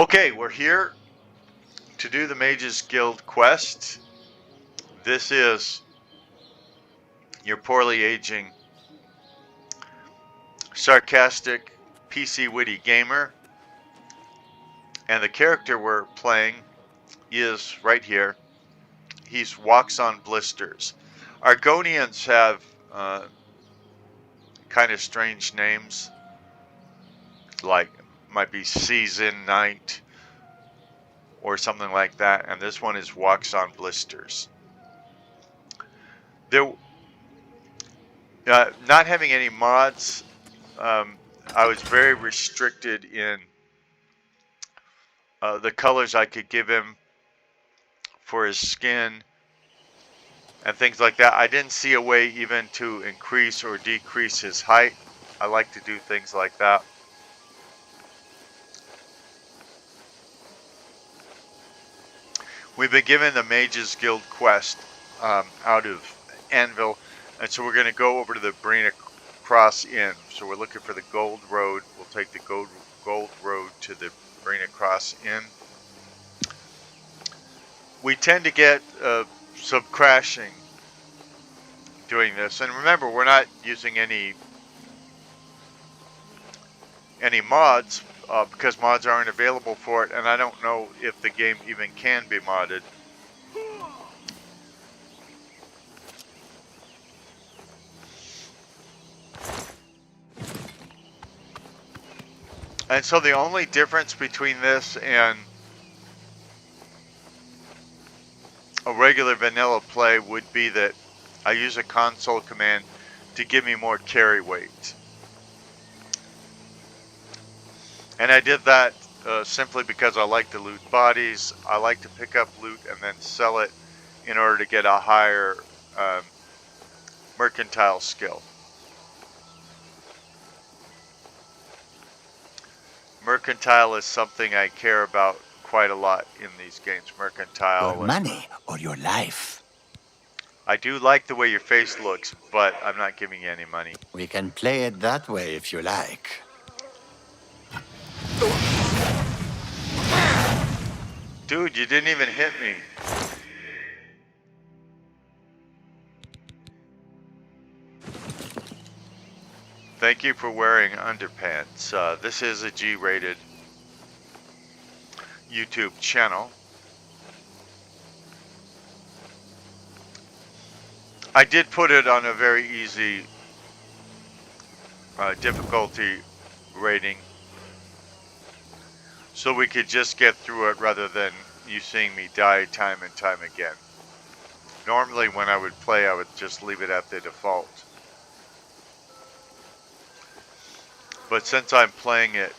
Okay, we're here to do the Mages Guild quest. This is your poorly aging, sarcastic, PC witty gamer. And the character we're playing is right here. He walks on blisters. Argonians have kind of strange names, like might be Season Night or something like that, and this one is walks on blisters. There, not having any mods, I was very restricted in the colors I could give him for his skin and things like that. I didn't see a way even to increase or decrease his height. I like to do things like that. We've been given the Mages Guild quest out of Anvil, and so we're going to go over to the Brina Cross Inn. So we're looking for the Gold Road. We'll take the Gold Road to the Brina Cross Inn. We tend to get some crashing doing this, and remember, we're not using any mods because mods aren't available for it, and I don't know if the game even can be modded. And so the only difference between this and a regular vanilla play would be that I use a console command to give me more carry weight. And I did that simply because I like to loot bodies. I like to pick up loot and then sell it in order to get a higher mercantile skill. Mercantile is something I care about quite a lot in these games. Mercantile. Your money or your life. I do like the way your face looks, but I'm not giving you any money. We can play it that way if you like. Dude, you didn't even hit me. Thank you for wearing underpants. This is a G-rated YouTube channel. I did put it on a very easy difficulty rating, so we could just get through it rather than you seeing me die time and time again. Normally when I would play, I would just leave it at the default. But since I'm playing it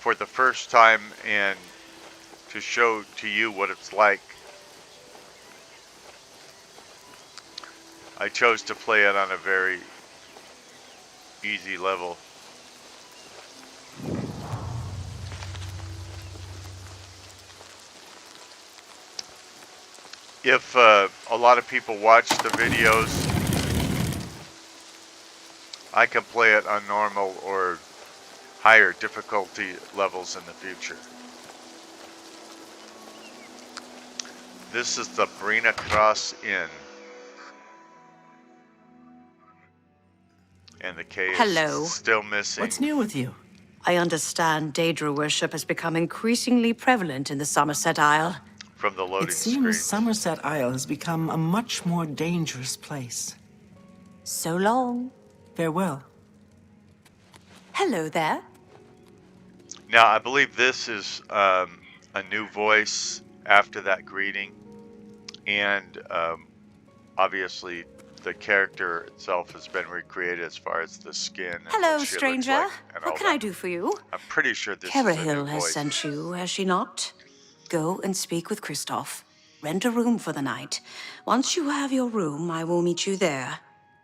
for the first time and to show to you what it's like, I chose to play it on a very easy level. If a lot of people watch the videos, I can play it on normal or higher difficulty levels in the future. This is the Brina Cross Inn. And the K is still missing. What's new with you? I understand Daedra worship has become increasingly prevalent in the Somerset Isle. From the loading It seems screen. Somerset Isle has become a much more dangerous place. So long. Farewell. Hello there. Now, I believe this is a new voice after that greeting. And obviously, the character itself has been recreated as far as the skin. And Hello, what she stranger. looks like and What all can that. I do for you? I'm pretty sure this is a new Cyrodiil has voice. sent you, has she not? Go and speak with Christoph. Rent a room for the night. Once you have your room, I will meet you there.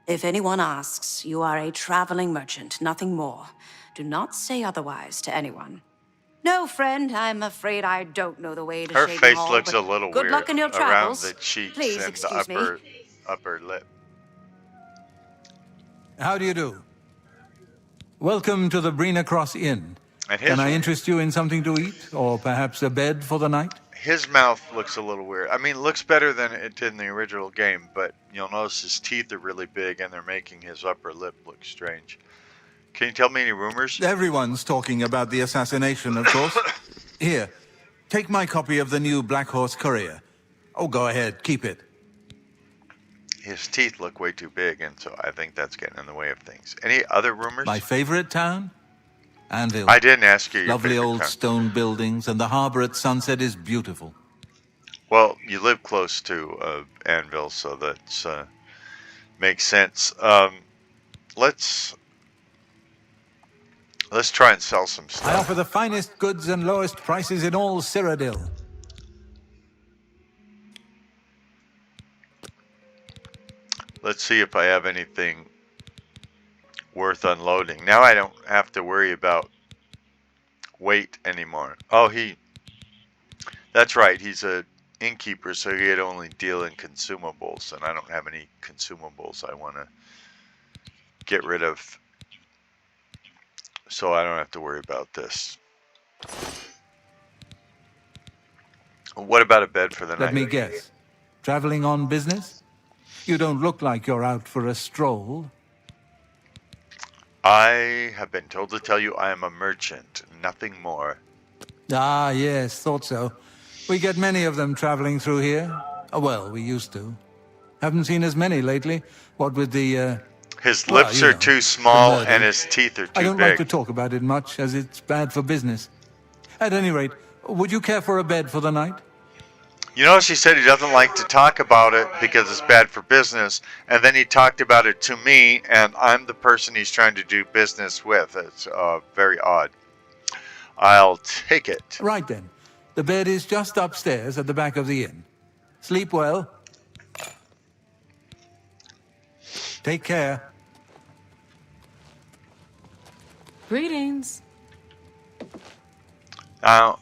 If anyone asks, you are a traveling merchant, nothing more. Do not say otherwise to anyone. No, friend, I'm afraid I don't know the way to Her Shaden face Hall, looks but a little good weird luck in your around travels. the cheeks Please and the excuse me. upper lip. How do you do? Welcome to the Brina Cross Inn. And Can I interest you in something to eat? Or perhaps a bed for the night? his mouth looks a little weird. I mean, it looks better than it did in the original game, but you'll notice his teeth are really big and they're making his upper lip look strange. Can you tell me any rumors? Everyone's talking about the assassination, of course. Here, take my copy of the new Black Horse Courier. Oh, go ahead, keep it. His teeth look way too big, and so I think that's getting in the way of things. Any other rumors? My favorite town? Anvil. I didn't ask you your Lovely favorite old town. stone buildings, and the harbor at sunset is beautiful. Well, you live close to Anvil, so that makes sense. Let's try and sell some I stuff. offer the finest goods and lowest prices in all Cyrodiil. Let's see if I have anything worth unloading. Now I don't have to worry about weight anymore. Oh, that's right. He's a innkeeper, so he'd only deal in consumables, and I don't have any consumables I want to get rid of, so I don't have to worry about this. What about a bed for the night? Let me guess. Traveling on business? You don't look like you're out for a stroll. I have been told to tell you I am a merchant, nothing more. Ah, yes, thought so. We get many of them traveling through here. Well, we used to. Haven't seen as many lately. What with the, His well, lips you are know, too small the murder. and his teeth are too I don't like to big. talk about it much, as it's bad for business. At any rate, would you care for a bed for the night? You notice he said he doesn't like to talk about it because it's bad for business, and then he talked about it to me, and I'm the person he's trying to do business with. It's very odd. I'll take it. Right then. The bed is just upstairs at the back of the inn. Sleep well. Take care. Greetings. Oh,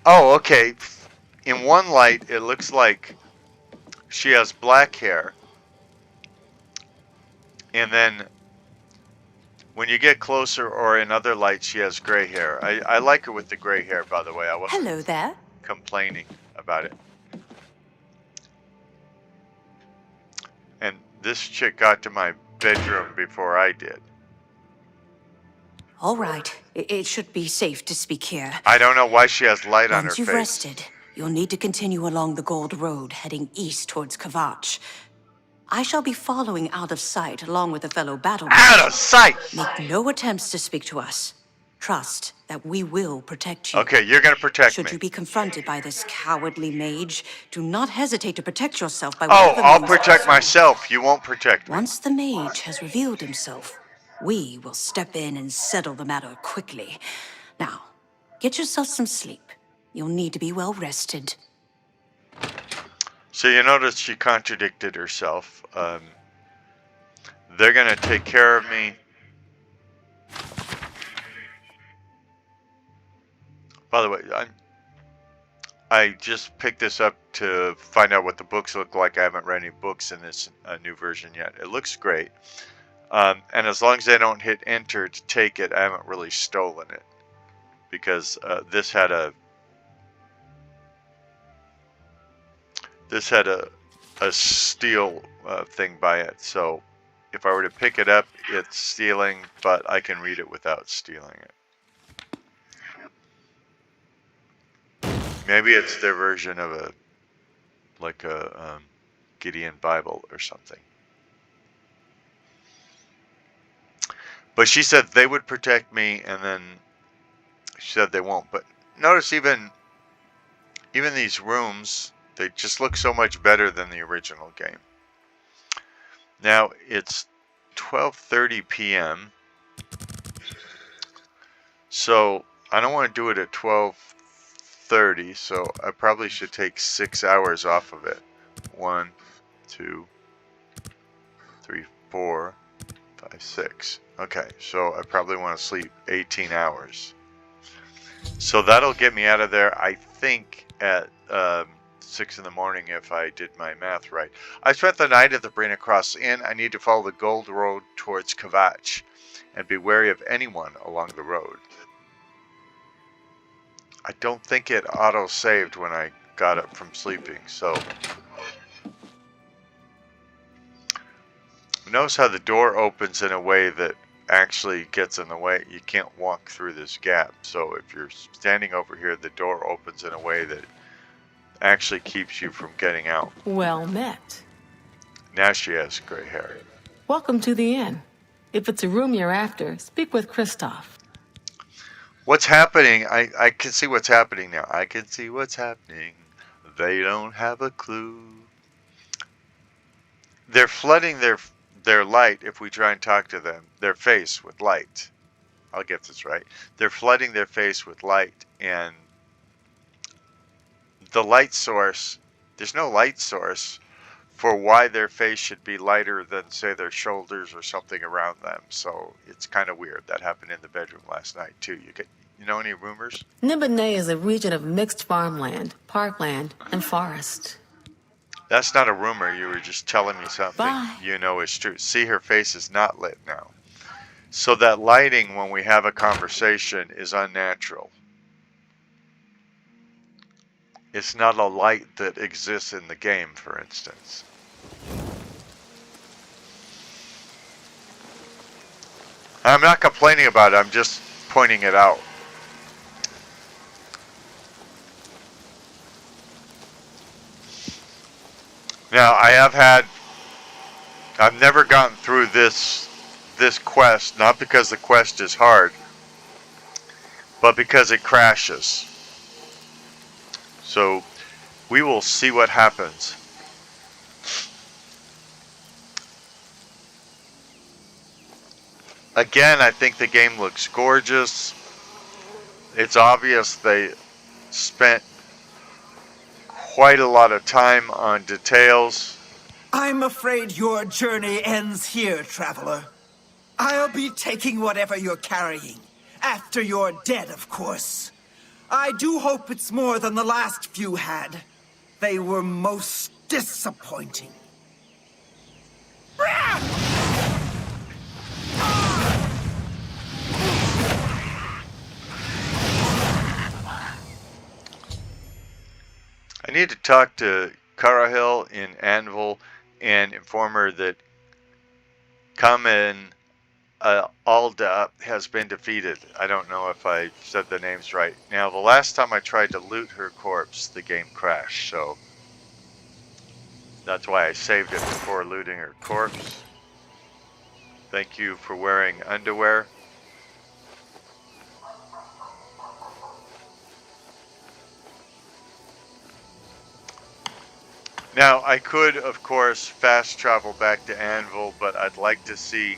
okay. In one light, it looks like she has black hair. And then when you get closer or in other lights, she has gray hair. I like her with the gray hair, by the way. I wasn't Hello there. complaining about it. And this chick got to my bedroom before I did. All right. It should be safe to speak here. I don't know why she has light on her Once you've face. rested, you'll need to continue along the Gold Road, heading east towards Kvatch. I shall be following out of sight along with a fellow battle. Out of sight! Make no attempts to speak to us. Trust that we will protect you. Okay, you're gonna protect Should me. you be confronted by this cowardly mage, do not hesitate to protect yourself by Oh, whatever I'll means protect possible. myself. You won't protect me. Once the mage has revealed himself, we will step in and settle the matter quickly. Now, get yourself some sleep. You'll need to be well rested. So you notice she contradicted herself. They're gonna take care of me. By the way, I just picked this up to find out what the books look like. I haven't read any books in this new version yet. It looks great. And as long as I don't hit enter to take it, I haven't really stolen it. Because this had a steal thing by it. So if I were to pick it up, it's stealing, but I can read it without stealing it. Maybe it's their version of a Gideon Bible or something. But she said they would protect me, and then she said they won't. But notice even these rooms, they just look so much better than the original game. Now it's 12:30 p.m. So I don't want to do it at 12:30, so I probably should take 6 hours off of it. 1, 2, 3, 4, 5, 6. Okay, so I probably want to sleep 18 hours. So that'll get me out of there, I think, at 6 in the morning if I did my math right. I spent the night at the Brina Cross Inn. I need to follow the Gold Road towards Kvatch and be wary of anyone along the road. I don't think it auto-saved when I got up from sleeping, so... Notice how the door opens in a way that actually gets in the way. You can't walk through this gap. So if you're standing over here, the door opens in a way that actually keeps you from getting out. Well met. Now she has gray hair. Welcome to the inn. If it's a room you're after, speak with Christoph. What's happening? I can see what's happening now. I can see what's happening. They don't have a clue. They're flooding their light if we try and talk to them. Their face with light. I'll get this right. They're flooding their face with light, and the light source, there's no light source for why their face should be lighter than, say, their shoulders or something around them. So it's kind of weird. That happened in the bedroom last night, too. You know any rumors? Nibonay is a region of mixed farmland, parkland, and forest. That's not a rumor. You were just telling me something Bye. you know is true. See, her face is not lit now. So that lighting when we have a conversation is unnatural. It's not a light that exists in the game, for instance. I'm not complaining about it, I'm just pointing it out. Now, I've never gotten through this quest, not because the quest is hard, but because it crashes. So, we will see what happens. Again, I think the game looks gorgeous. It's obvious they spent quite a lot of time on details. I'm afraid your journey ends here, traveler. I'll be taking whatever you're carrying. After you're dead, of course. I do hope it's more than the last few had. They were most disappointing. I need to talk to Cyrodiil in Anvil and inform her that Kamen Alda has been defeated. I don't know if I said the names right. Now, the last time I tried to loot her corpse, the game crashed, so that's why I saved it before looting her corpse. Thank you for wearing underwear. Now, I could, of course, fast travel back to Anvil, but I'd like to see...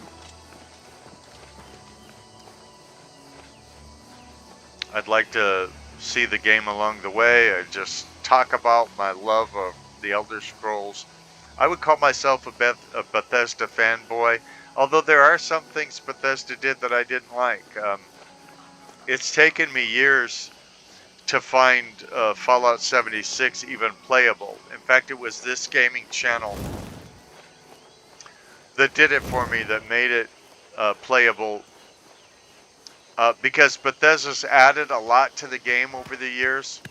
the game along the way. I just talk about my love of the Elder Scrolls. I would call myself a Bethesda fanboy, although there are some things Bethesda did that I didn't like. It's taken me years to find Fallout 76 even playable. In fact, it was this gaming channel that did it for me, that made it playable. Because Bethesda's added a lot to the game over the years.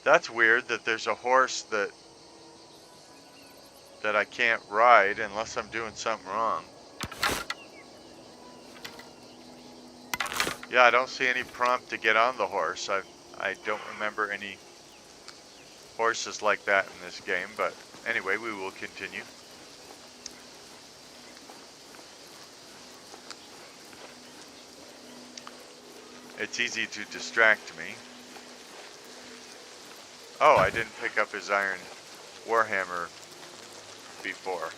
That's weird that there's a horse that I can't ride unless I'm doing something wrong. Yeah, I don't see any prompt to get on the horse. I don't remember any horses like that in this game, but anyway, we will continue. It's easy to distract me. Oh, I didn't pick up his iron warhammer before.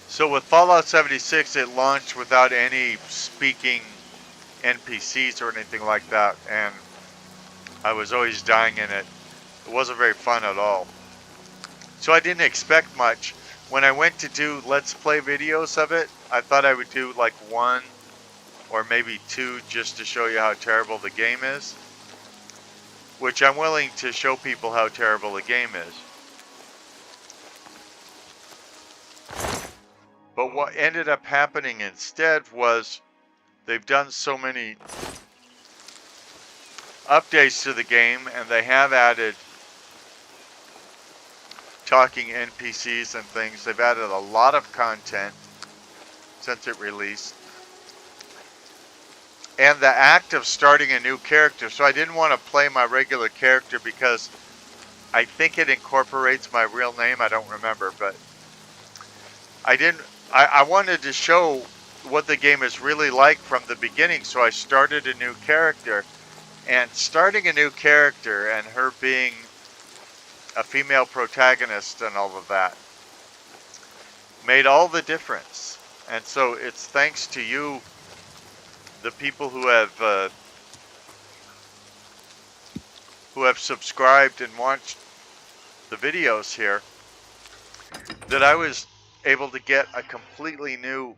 So with Fallout 76, it launched without any speaking NPCs or anything like that, and I was always dying in it. It wasn't very fun at all. So I didn't expect much. When I went to do Let's Play videos of it, I thought I would do like 1 or maybe 2 just to show you how terrible the game is. Which I'm willing to show people how terrible the game is. But what ended up happening instead was they've done so many updates to the game, and they have added talking NPCs and things. They've added a lot of content since it released. And the act of starting a new character. So I didn't want to play my regular character because I think it incorporates my real name. I don't remember, but I wanted to show what the game is really like from the beginning. So I started a new character, and starting a new character and her being a female protagonist and all of that made all the difference. And so it's thanks to you, the people who have subscribed and watched the videos here, that I was able to get a completely new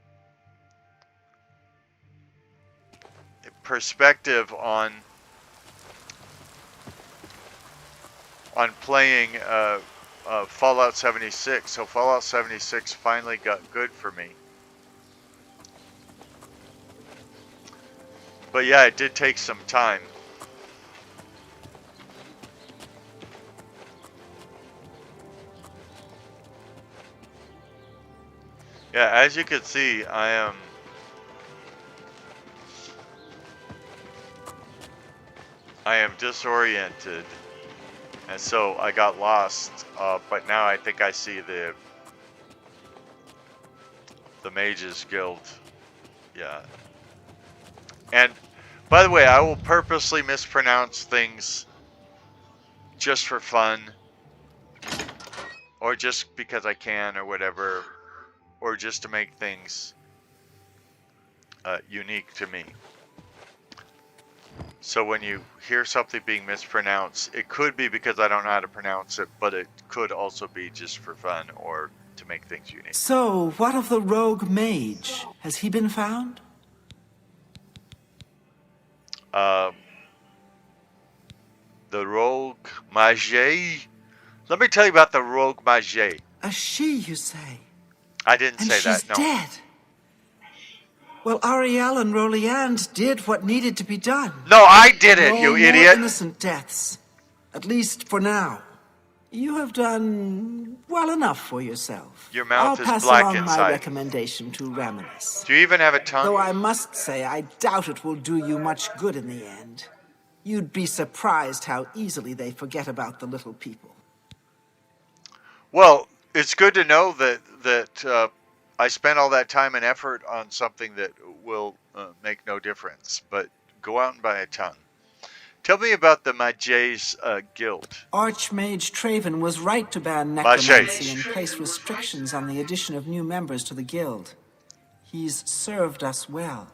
perspective on playing Fallout 76. So Fallout 76 finally got good for me. But yeah, it did take some time. Yeah, as you can see, I am disoriented, and so I got lost. But now I think I see the Mages Guild. Yeah. And by the way, I will purposely mispronounce things just for fun, or just because I can, or whatever, or just to make things unique to me. So when you hear something being mispronounced, it could be because I don't know how to pronounce it, but it could also be just for fun or to make things unique. So, what of the rogue mage? Has he been found? The rogue mage. Let me tell you about the rogue mage. A she, you say? I didn't And say she's that. No. dead. Well, Ariel and Roliand did what needed to be done. No, I did it, No you more idiot. innocent deaths. At least for now. You have done well enough for yourself. Your mouth I'll is pass black along inside. my recommendation to Raminus. Do you even have a tongue? Though I must say, I doubt it will do you much good in the end. You'd be surprised how easily they forget about the little people. Well, it's good to know that I spent all that time and effort on something that will make no difference. But go out and buy a tongue. Tell me about the Mages Guild. Archmage Traven was right to ban Mages. necromancy and place restrictions on the addition of new members to the guild. He's served us well.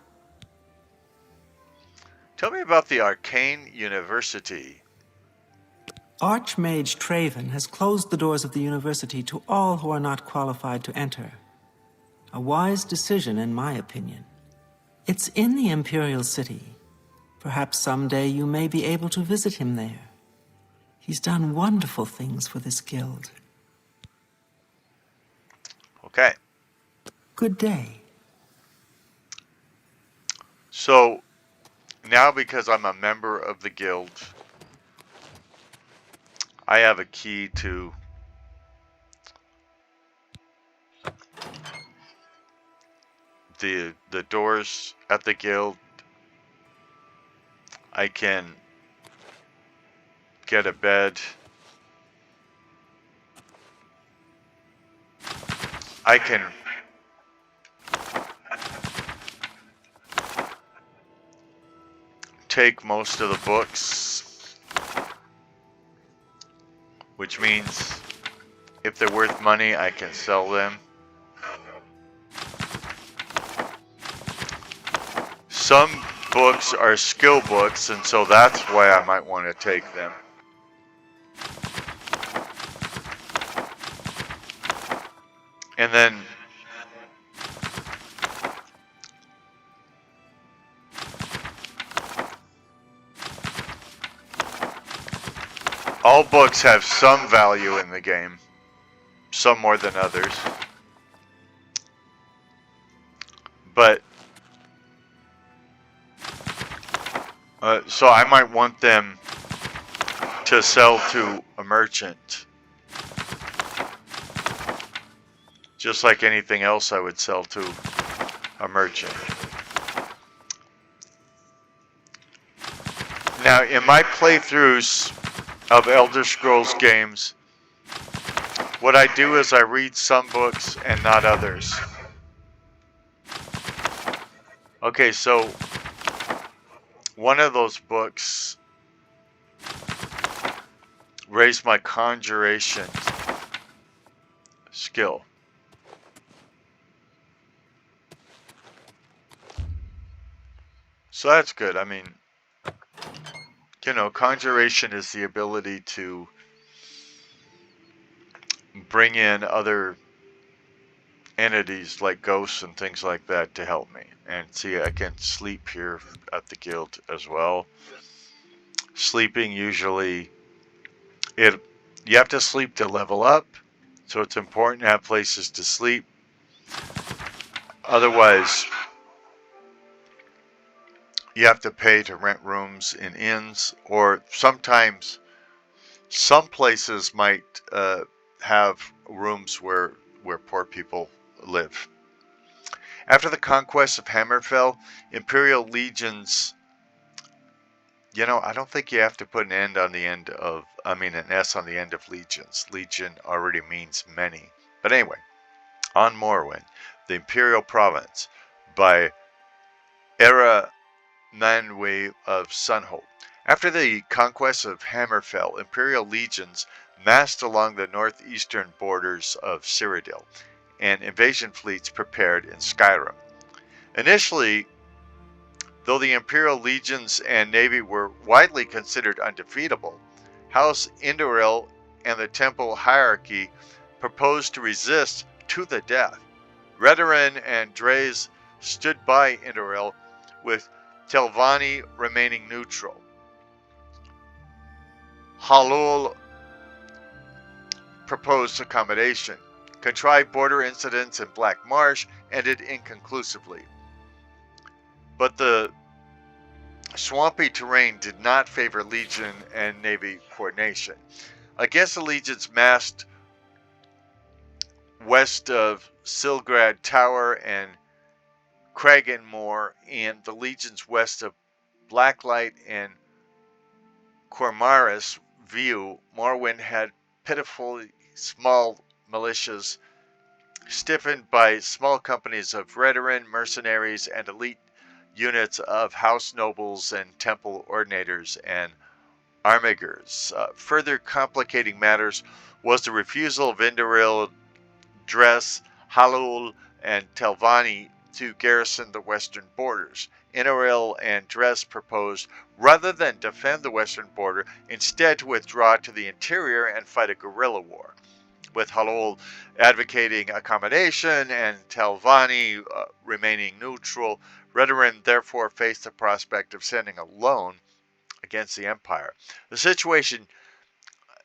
Tell me about the Arcane University. Archmage Traven has closed the doors of the university to all who are not qualified to enter. A wise decision, in my opinion. It's in the Imperial City. Perhaps someday you may be able to visit him there. He's done wonderful things for this guild. Okay. Good day. So, now because I'm a member of the guild, I have a key to the doors at the guild. I can get a bed. I can take most of the books, which means if they're worth money, I can sell them. Some books are skill books, and so that's why I might want to take them. And then all books have some value in the game, some more than others. But so I might want them to sell to a merchant, just like anything else I would sell to a merchant. Now, in my playthroughs of Elder Scrolls games, what I do is I read some books and not others. Okay, so one of those books raised my conjuration skill. So that's good. I mean, you know, conjuration is the ability to bring in other entities like ghosts and things like that to help me. And see, I can sleep here at the guild as well. Sleeping usually, you have to sleep to level up, so it's important to have places to sleep. Otherwise, you have to pay to rent rooms in inns, or sometimes some places might have rooms where poor people live. After the conquest of Hammerfell, Imperial legions, you know, I don't think you have to put an end on the end of, an S on the end of legions. Legion already means many. But anyway, on Morrowind, the Imperial province by Era Manwe of Sunhope. After the conquest of Hammerfell, Imperial legions massed along the northeastern borders of Cyrodiil, and invasion fleets prepared in Skyrim. Initially, though the Imperial legions and navy were widely considered undefeatable, House Indoril and the Temple hierarchy proposed to resist to the death. Redoran and Dres stood by Indoril, with Telvanni remaining neutral. Halul proposed accommodation. Contrived border incidents in Black Marsh ended inconclusively. But the swampy terrain did not favor Legion and Navy coordination. Against the Legion's massed west of Silgrad Tower and Kraganmore, and the Legion's west of Blacklight and Cormaris View, Morrowind had pitifully small militias stiffened by small companies of Redoran mercenaries and elite units of house nobles and temple ordinators and armigers. Further complicating matters was the refusal of Indoril, Dres, Halul, and Telvanni to garrison the western borders. Indoril and Dres proposed, rather than defend the western border, instead to withdraw to the interior and fight a guerrilla war, with Halul advocating accommodation and Telvanni remaining neutral. Redoran therefore faced the prospect of sending alone against the Empire. The situation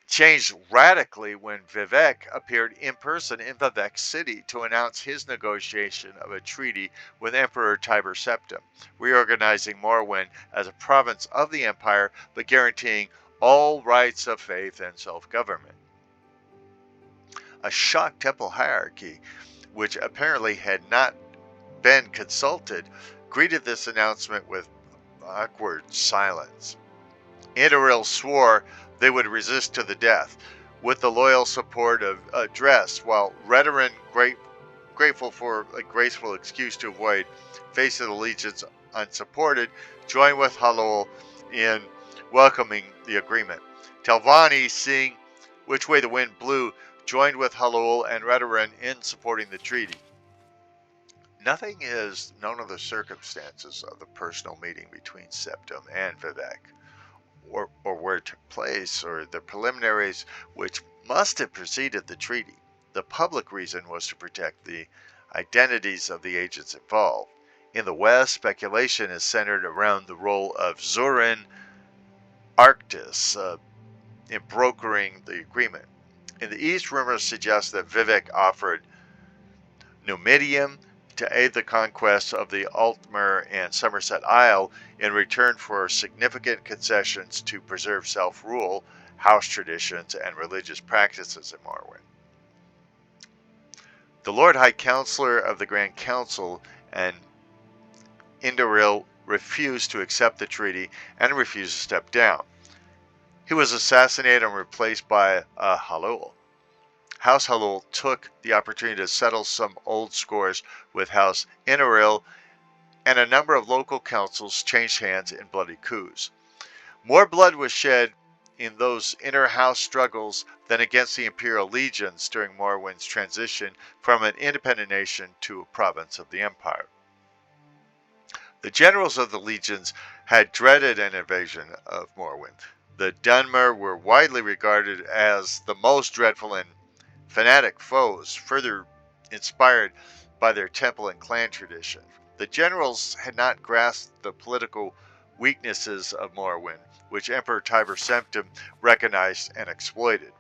changed radically when Vivek appeared in person in Vivek City to announce his negotiation of a treaty with Emperor Tiber Septim, reorganizing Morrowind as a province of the Empire, but guaranteeing all rights of faith and self-government. A shocked temple hierarchy, which apparently had not been consulted, greeted this announcement with awkward silence. Indoril swore they would resist to the death, with the loyal support of Dres, while Redoran, grateful for a graceful excuse to avoid facing the legions unsupported, joined with Halul in welcoming the agreement. Telvanni, seeing which way the wind blew, joined with Halul and Redoran in supporting the treaty. Nothing is known of the circumstances of the personal meeting between Septim and Vivek, or where it took place, or the preliminaries which must have preceded the treaty. The public reason was to protect the identities of the agents involved. In the West, speculation is centered around the role of Zurin Arctis in brokering the agreement. In the East, rumors suggest that Vivek offered Numidium to aid the conquest of the Altmer and Somerset Isle in return for significant concessions to preserve self-rule, house traditions, and religious practices in Morrowind. The Lord High Counselor of the Grand Council and Indoril refused to accept the treaty and refused to step down. He was assassinated and replaced by Halul. House Halul took the opportunity to settle some old scores with House Indoril, and a number of local councils changed hands in bloody coups. More blood was shed in those inter-house struggles than against the Imperial legions during Morrowind's transition from an independent nation to a province of the Empire. The generals of the legions had dreaded an invasion of Morrowind. The Dunmer were widely regarded as the most dreadful and fanatic foes, further inspired by their temple and clan tradition. The generals had not grasped the political weaknesses of Morrowind, which Emperor Tiber Septim recognized and exploited.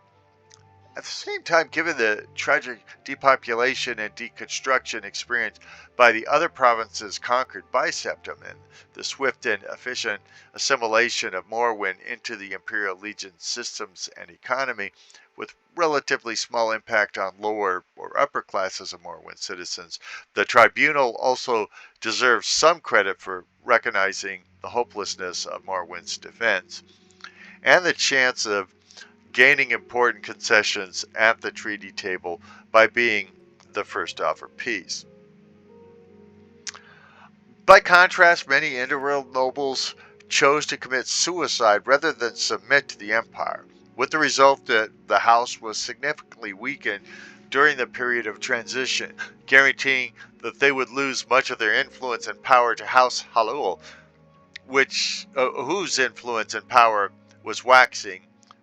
At the same time, given the tragic depopulation and deconstruction experienced by the other provinces conquered by Septim and the swift and efficient assimilation of Morrowind into the Imperial Legion systems and economy, with relatively small impact on lower or upper classes of Morrowind citizens, the tribunal also deserves some credit for recognizing the hopelessness of Morrowind's defense and the chance of gaining important concessions at the treaty table by being the first to offer peace. By contrast, many Indoril nobles chose to commit suicide rather than submit to the Empire, with the result that the house was significantly weakened during the period of transition, guaranteeing that they would lose much of their influence and power to House Halul, whose influence and power was waxing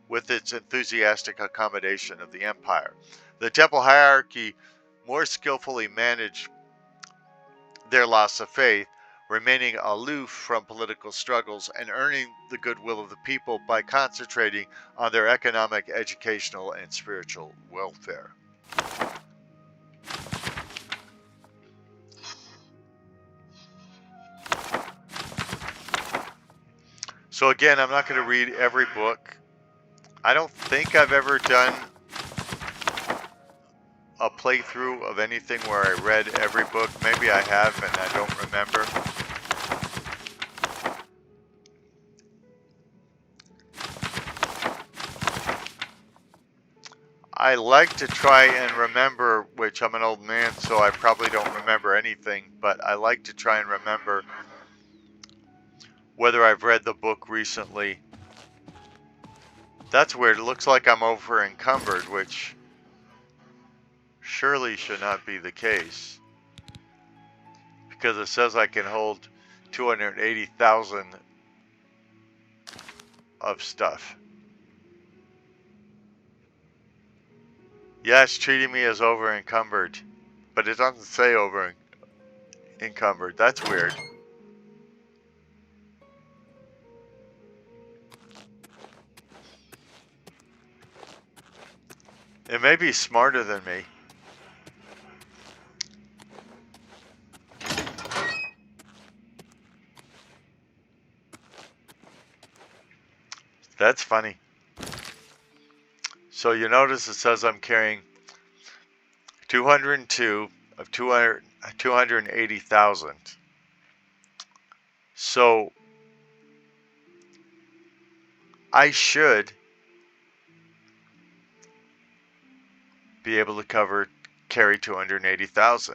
with its enthusiastic accommodation of the Empire. The temple hierarchy more skillfully managed their loss of faith, remaining aloof from political struggles and earning the goodwill of the people by concentrating on their economic, educational, and spiritual welfare. So again, I'm not going to read every book. I don't think I've ever done a playthrough of anything where I read every book. Maybe I have and I don't remember. I like to try and remember, which I'm an old man, so I probably don't remember anything, but I like to try and remember whether I've read the book recently. That's weird. It looks like I'm over encumbered, which surely should not be the case, because it says I can hold 280,000 of stuff. Yeah, it's treating me as over encumbered, but it doesn't say over encumbered. That's weird. It may be smarter than me. That's funny. So you notice it says I'm carrying 202 of 280,000. So I should be able to carry 280,000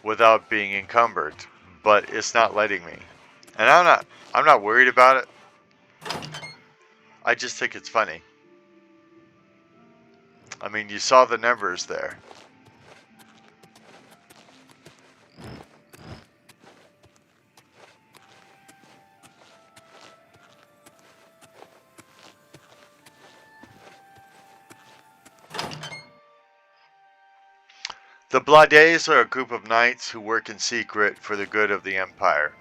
without being encumbered, but it's not letting me. And I'm not worried about it. I just think it's funny. I mean, you saw the numbers there. The Blades are a group of knights who work in secret for the good of the Empire.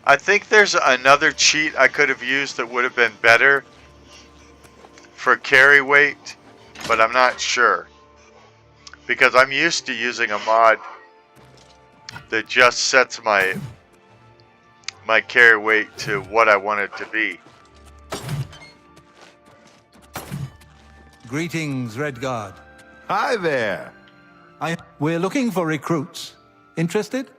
I think there's another cheat I could have used that would have been better for carry weight, but I'm not sure. Because I'm used to using a mod that just sets my carry weight to what I want it to be. Greetings, Redguard. Hi there. We're looking for recruits. Interested?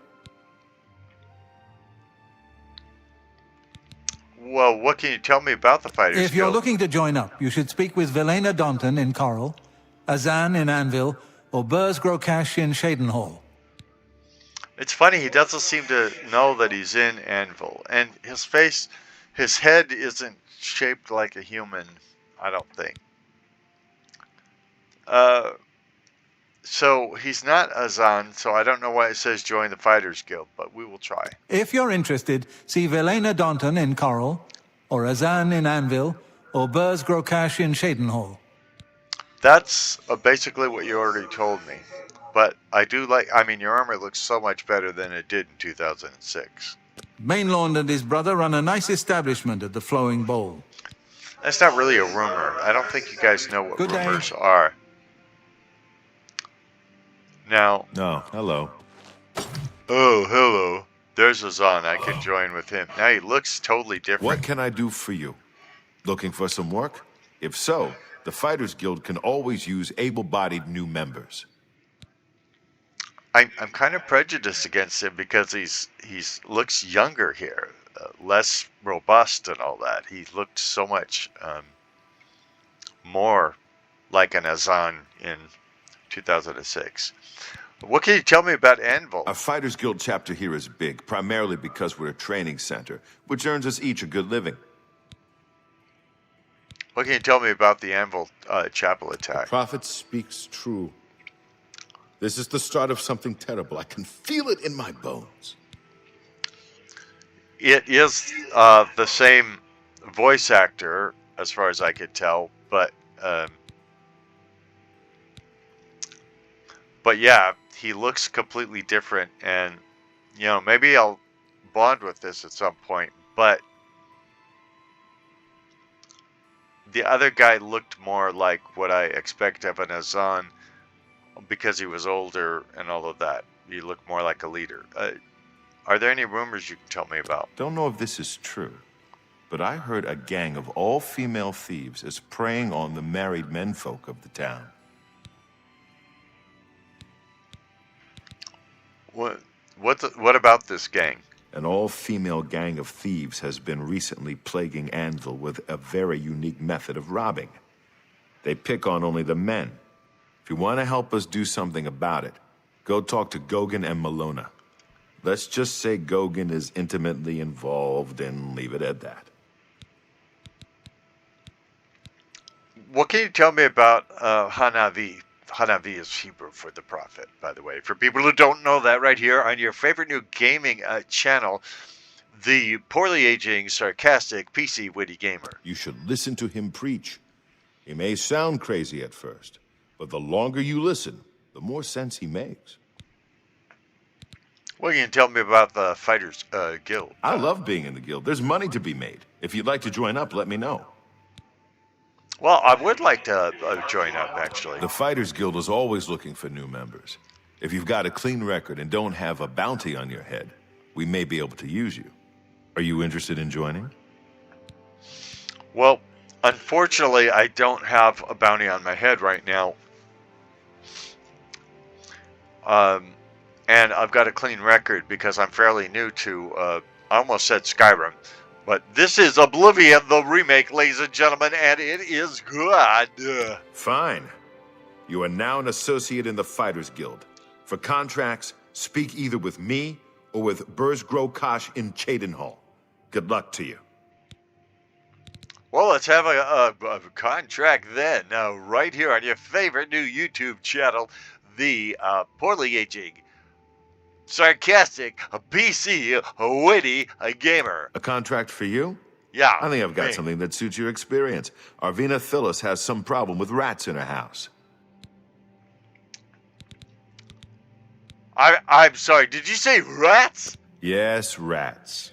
Well, what can you tell me about the Fighters If you're Guild? looking to join up, you should speak with Velena Daunton in Coral, Azan in Anvil, or Burz Grokash in Shadenhall. It's funny, he doesn't seem to know that he's in Anvil. And his face, his head isn't shaped like a human, I don't think. So he's not Azan, so I don't know why it says join the Fighters Guild, but we will try. If you're interested, see Velena Daunton in Coral, or Azan in Anvil, or Burz Grokash in Shadenhall. That's basically what you already told me. But I do like, I mean, your armor looks so much better than it did in 2006. Mainlord and his brother run a nice establishment at the Flowing Bowl. That's not really a rumor. I don't think you guys know what Good day. rumors are. Now, Oh, hello. oh, hello. There's Azan. I can join with him. Now he looks totally different. What can I do for you? Looking for some work? If so, the Fighters Guild can always use able-bodied new members. I'm kind of prejudiced against him because he's looks younger here, less robust and all that. He looked so much more like an Azan in 2006. What can you tell me about Anvil? Our Fighters Guild chapter here is big, primarily because we're a training center, which earns us each a good living. What can you tell me about the Anvil chapel attack? Prophet speaks true. This is the start of something terrible. I can feel it in my bones. It is the same voice actor, as far as I could tell, but yeah, he looks completely different, and you know, maybe I'll bond with this at some point, but the other guy looked more like what I expect of an Azan because he was older and all of that. He looked more like a leader. Are there any rumors you can tell me about? Don't know if this is true, but I heard a gang of all-female thieves is preying on the married menfolk of the town. What about this gang? An all-female gang of thieves has been recently plaguing Anvil with a very unique method of robbing. They pick on only the men. If you want to help us do something about it, go talk to Goguen and Malona. Let's just say Goguen is intimately involved and leave it at that. What can you tell me about Hanavi? Hanavi is Hebrew for the prophet, by the way. For people who don't know that, right here on your favorite new gaming channel, the poorly aging, sarcastic, PC witty gamer. You should listen to him preach. He may sound crazy at first, but the longer you listen, the more sense he makes. What can you tell me about the Fighters Guild? I love being in the guild. There's money to be made. If you'd like to join up, let me know. Well, I would like to join up, actually. The Fighters Guild is always looking for new members. If you've got a clean record and don't have a bounty on your head, we may be able to use you. Are you interested in joining? Well, unfortunately, I don't have a bounty on my head right now. And I've got a clean record because I'm fairly new to, I almost said Skyrim. But this is Oblivion, the remake, ladies and gentlemen, and it is good. Fine. You are now an associate in the Fighters Guild. For contracts, speak either with me or with Burz Grokash in Shadenhall. Good luck to you. Well, let's have a contract then, right here on your favorite new YouTube channel, the poorly aging, sarcastic, PC, witty gamer. A contract for you? Yeah. I think I've got me. something that suits your experience. Arvina Phyllis has some problem with rats in her house. I'm sorry, did you say rats? Yes, rats.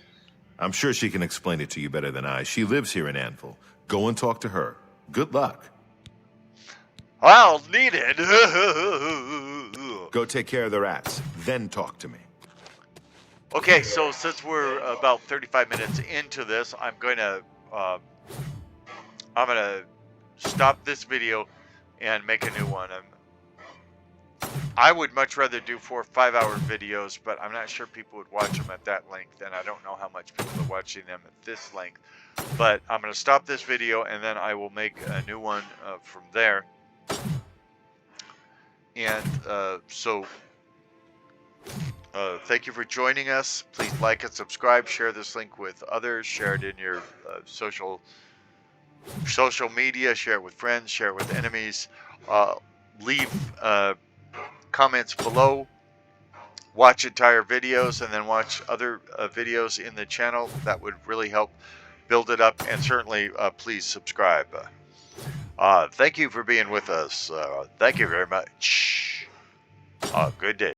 I'm sure she can explain it to you better than I. She lives here in Anvil. Go and talk to her. Good luck. I'll need it. Go take care of the rats, then talk to me. Okay, so since we're about 35 minutes into this, I'm gonna stop this video and make a new one. I would much rather do 4 or 5 hour videos, but I'm not sure people would watch them at that length, and I don't know how much people are watching them at this length. But I'm gonna stop this video, and then I will make a new one from there. And thank you for joining us. Please like and subscribe. Share this link with others. Share it in your social media. Share it with friends. Share it with enemies. Leave comments below. Watch entire videos and then watch other videos in the channel. That would really help build it up. And certainly, please subscribe. Thank you for being with us. Thank you very much. Good day.